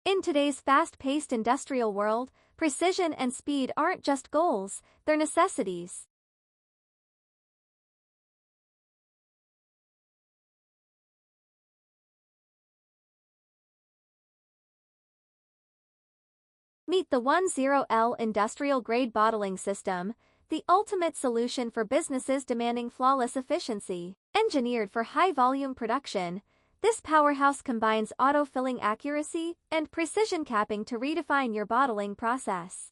In today's fast-paced industrial world, precision and speed aren't just goals, they're necessities. Meet the 10L Industrial Grade Bottling System, the ultimate solution for businesses demanding flawless efficiency. Engineered for high-volume production, this powerhouse combines auto-filling accuracy and precision capping to redefine your bottling process.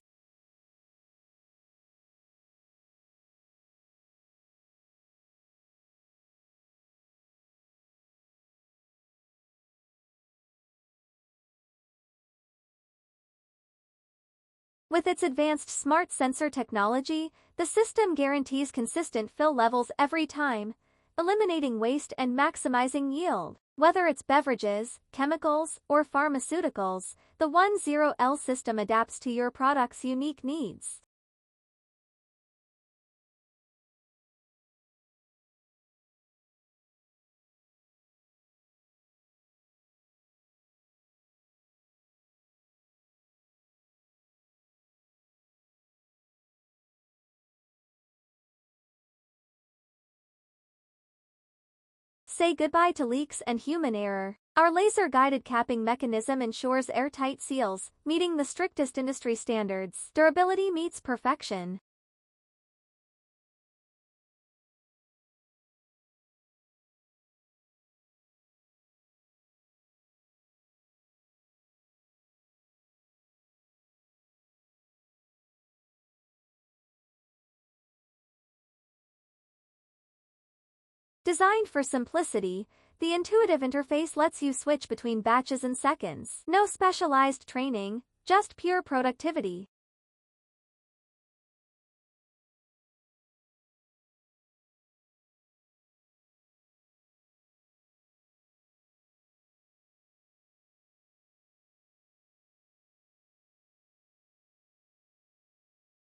With its advanced smart sensor technology, the system guarantees consistent fill levels every time, eliminating waste and maximizing yield. Whether it's beverages, chemicals, or pharmaceuticals, the 10L system adapts to your product's unique needs. Say goodbye to leaks and human error. Our laser-guided capping mechanism ensures airtight seals, meeting the strictest industry standards. Durability meets perfection. Designed for simplicity, the intuitive interface lets you switch between batches in seconds. No specialized training, just pure productivity.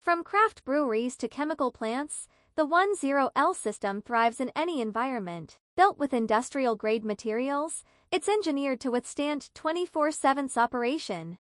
From craft breweries to chemical plants, the 10L system thrives in any environment. Built with industrial-grade materials, it's engineered to withstand 24/7 operation.